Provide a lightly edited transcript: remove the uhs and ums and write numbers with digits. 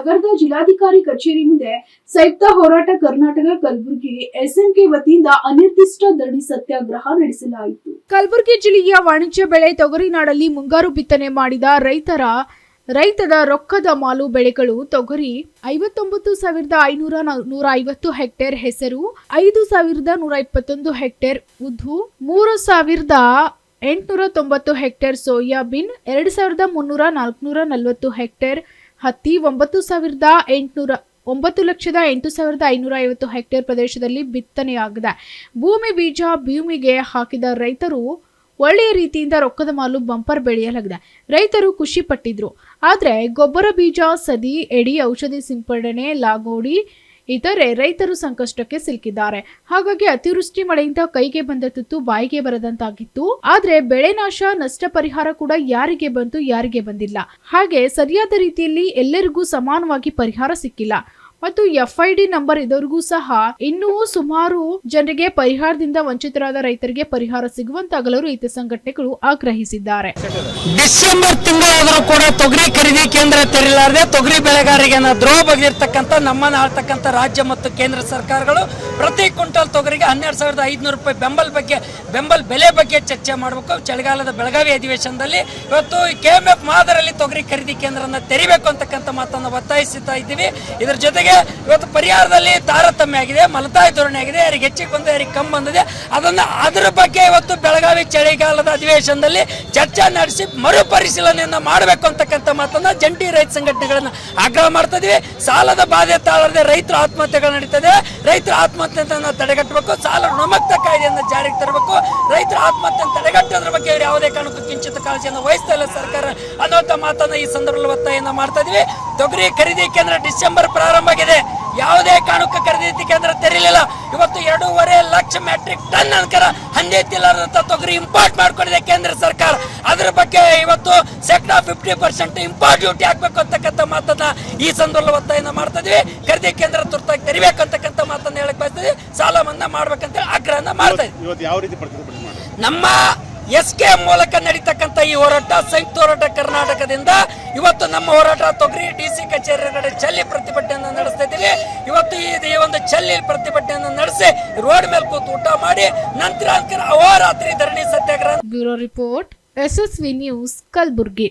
ನಗರದ ಜಿಲ್ಲಾಧಿಕಾರಿ ಕಚೇರಿ ಮುಂದೆ ಸಂಯುಕ್ತ ಹೋರಾಟ ಕರ್ನಾಟಕ ಕಲಬುರಗಿ ಎಸ್ಎಂಕೆ ವತಿಯಿಂದ ಅನಿರ್ದಿಷ್ಟ ಧರಣಿ ಸತ್ಯಾಗ್ರಹ ನಡೆಸಲಾಯಿತು. ಕಲಬುರಗಿ ಜಿಲ್ಲೆಯ ವಾಣಿಜ್ಯ ಬೆಳೆ ತೊಗರಿನಾಡಲ್ಲಿ ಮುಂಗಾರು ಬಿತ್ತನೆ ಮಾಡಿದ ರೈತರ ರೊಕ್ಕದ ಮಾಲು ಬೆಳೆಗಳು ತೊಗರಿ 59,550 ಹೆಕ್ಟೇರ್, ಹೆಸರು 5,121 ಹೆಕ್ಟೇರ್, ಉದ್ದು 3,890 ಹೆಕ್ಟೇರ್, ಸೋಯಾಬೀನ್ 2,340 ಹೆಕ್ಟೇರ್, ಹತ್ತಿ 9,08,550 ಹೆಕ್ಟೇರ್ ಪ್ರದೇಶದಲ್ಲಿ ಬಿತ್ತನೆಯಾಗಿದೆ. ಭೂಮಿಗೆ ಹಾಕಿದ ರೈತರು ಒಳ್ಳೆಯ ರೀತಿಯಿಂದ ರೊಕ್ಕದ ಮಾಲು ಬಂಪರ್ ಬೆಳೆಯಲಾಗಿದೆ. ರೈತರು ಖುಷಿ ಪಟ್ಟಿದ್ರು. ಆದರೆ ಗೊಬ್ಬರ, ಬೀಜ, ಸದಿ, ಎಡಿ, ಔಷಧಿ ಸಿಂಪಡಣೆ, ಲಾಗೋಡಿ ಇತರೆ ರೈತರು ಸಂಕಷ್ಟಕ್ಕೆ ಸಿಲುಕಿದ್ದಾರೆ. ಹಾಗಾಗಿ ಅತಿವೃಷ್ಟಿ ಮಳೆಯಿಂದ ಕೈಗೆ ಬಂದ ತುತ್ತು ಬಾಯಿಗೆ ಬರದಂತಾಗಿತ್ತು. ಆದ್ರೆ ಬೆಳೆ ನಾಶ, ನಷ್ಟ ಪರಿಹಾರ ಕೂಡ ಯಾರಿಗೆ ಬಂತು, ಯಾರಿಗೆ ಬಂದಿಲ್ಲ. ಹಾಗೆ ಸರಿಯಾದ ರೀತಿಯಲ್ಲಿ ಎಲ್ಲರಿಗೂ ಸಮಾನವಾಗಿ ಪರಿಹಾರ ಸಿಕ್ಕಿಲ್ಲ. ಮತ್ತು FID ನಂಬರ್ ಇದ್ದವರಿಗೂ ಸಹ ಇನ್ನೂ ಸುಮಾರು ಜನರಿಗೆ ಪರಿಹಾರದಿಂದ ವಂಚಿತರಾದ ರೈತರಿಗೆ ಪರಿಹಾರ ಸಿಗುವಂತಾಗಲು ರೈತ ಸಂಘಟನೆಗಳು ಆಗ್ರಹಿಸಿದ್ದಾರೆ. ಡಿಸೆಂಬರ್ ತಿಂಗಳಾದರೂ ಕೂಡ ತೊಗರಿ ಖರೀದಿ ಕೇಂದ್ರ ತೆರೆಯಲಾರದೆ ತೊಗರಿ ಬೆಳೆಗಾರರಿಗೆ ದ್ರೋಹ ಬಗೆದಿರ್ತಕ್ಕಂಥ ನಮ್ಮನ್ನು ಆಳ್ತಕ್ಕಂಥ ರಾಜ್ಯ ಮತ್ತು ಕೇಂದ್ರ ಸರ್ಕಾರಗಳು ಪ್ರತಿ ಕ್ವಿಂಟಲ್ ತೊಗರಿಗೆ 12,500 ರೂಪಾಯಿ ಬೆಂಬಲ ಬೆಲೆ ಬಗ್ಗೆ ಚರ್ಚೆ ಮಾಡಬೇಕು. ಚಳಿಗಾಲದ ಬೆಳಗಾವಿ ಅಧಿವೇಶನದಲ್ಲಿ ಇವತ್ತು KMF ಮಾದರಿಯಲ್ಲಿ ತೊಗರಿ ಖರೀದಿ ಕೇಂದ್ರನ ತೆರಿಬೇಕು ಅಂತಕ್ಕಂಥ ಮಾತನ್ನು ಒತ್ತಾಯಿಸುತ್ತಾ ಇದ್ದೀವಿ. ಇದರ ಜೊತೆಗೆ ಇವತ್ತು ಪರಿಹಾರದಲ್ಲಿ ತಾರತಮ್ಯ ಆಗಿದೆ, ಮಲತಾಯಿ ಧೋರಣೆ ಆಗಿದೆ, ಯಾರಿಗೆ ಹೆಚ್ಚಿಗೆ ಬಂದ ಯಾರಿಗೆ ಕಮ್ಮಿ ಬಂದಿದೆ. ಅದರ ಬಗ್ಗೆ ಇವತ್ತು ಬೆಳಗಾವಿ ಚಳಿಗಾಲದ ಅಧಿವೇಶನದಲ್ಲಿ ಚರ್ಚೆ ನಡೆಸಿ ಮರುಪರಿಶೀಲನೆಯನ್ನ ಮಾಡಬೇಕು ಅಂತಕ್ಕಂಥ ಮಾತನ್ನ ಜಂಟಿ ರೈತ ಸಂಘಟನೆಗಳನ್ನ ಆಗ್ರಹ ಮಾಡ್ತಾ ಇದೀವಿ. ಸಾಲದ ಬಾಧೆ ತಾಳದೆ ರೈತರ ಆತ್ಮಹತ್ಯೆಗಳು ನಡೀತದೆ. ರೈತರ ಆತ್ಮಹತ್ಯೆಯನ್ನು ತಡೆಗಟ್ಟಬೇಕು. ಸಾಲ ಋಣಮುಕ್ತ ಕಾಯ್ದೆಯನ್ನು ಜಾರಿಗೆ ತರಬೇಕು. ರೈತರ ಆತ್ಮಹತ್ಯೆಯನ್ನು ತಡೆಗಟ್ಟೋದ್ರ ಬಗ್ಗೆ ಯಾವುದೇ ಕಾರಣಕ್ಕೂ ಕಿಂಚಿತ ಕಾಳಜಿಯನ್ನು ವಹಿಸ್ತಾ ಇಲ್ಲ ಸರ್ಕಾರ ಅನ್ನುವಂಥ ಮಾತನ್ನ ಈ ಸಂದರ್ಭದಲ್ಲಿ ಒತ್ತಾಯನ ಮಾಡ್ತಾ ಇದೀವಿ. ತೊಗರಿ ಖರೀದಿ ಕೇಂದ್ರ ಡಿಸೆಂಬರ್ ಪ್ರಾರಂಭ ಆಗಿದೆ. ಯಾವುದೇ ಕಾರಣಕ್ಕೂ ಖರೀದಿ ಕೇಂದ್ರ ತೆರೀಲಿಲ್ಲ. ಇವತ್ತು 2.5 ಲಕ್ಷ ಮೆಟ್ರಿಕ್ ಟನ್ ಅನ್ಕರ ಹಂದಿತ್ತಿಲ್ಲದಂತ ತೊಗರಿ ಇಂಪೋರ್ಟ್ ಮಾಡ್ಕೊಂಡಿದೆ ಕೇಂದ್ರ ಸರ್ಕಾರ. ಅದರ ಬಗ್ಗೆ ಇವತ್ತು ಶೇಕಡಾ 50% ಇಂಪೋರ್ಟ್ ಡ್ಯೂಟಿ ಹಾಕ್ಬೇಕು ಅಂತಕ್ಕಂಥ ಮಾತನ್ನ ಈ ಸಂದರ್ಭದಲ್ಲಿ ಒತ್ತಾಯನ ಮಾಡ್ತಾ ಇದೀವಿ. ಖರೀದಿ ಕೇಂದ್ರ ತುರ್ತಾಗಿ ತೆರಿಬೇಕು ಅಂತಕ್ಕಂಥ ಮಾತನ್ನ ಹೇಳಕ್ ಬಯಸ್ತೀವಿ. ಸಾಲ ಮನ್ನಾ ಮಾಡ್ಬೇಕಂತ ಆಗ್ರಹನ ಮಾಡ್ತಾ ಇದ್ದೀವಿ. ನಮ್ಮ SKM ಮೂಲಕ ನಡೀತಕ್ಕಂಥ ಈ ಹೋರಾಟ ಸಂಯುಕ್ತ ಹೋರಾಟ ಕರ್ನಾಟಕದಿಂದ ಇವತ್ತು ನಮ್ಮ ಹೋರಾಟ ತೊಗರಿ DC ಕಚೇರಿ ಕಡೆ ಚಲ್ಲಿ ಪ್ರತಿಭಟನೆಯನ್ನು ನಡೆಸ್ತಾ ಇದ್ದೀವಿ. ಇವತ್ತು ಈ ಒಂದು ಚಲ್ಲಿ ಪ್ರತಿಭಟನೆಯನ್ನು ನಡೆಸಿ ರೋಡ್ ಮೇಲೆ ಕೂತು ಊಟ ಮಾಡಿ ನಂತರ ಅಹೋರಾತ್ರಿ ಧರಣಿ ಸತ್ಯಾಗ್ರಹ. Bureau report SSV news, Kalaburagi.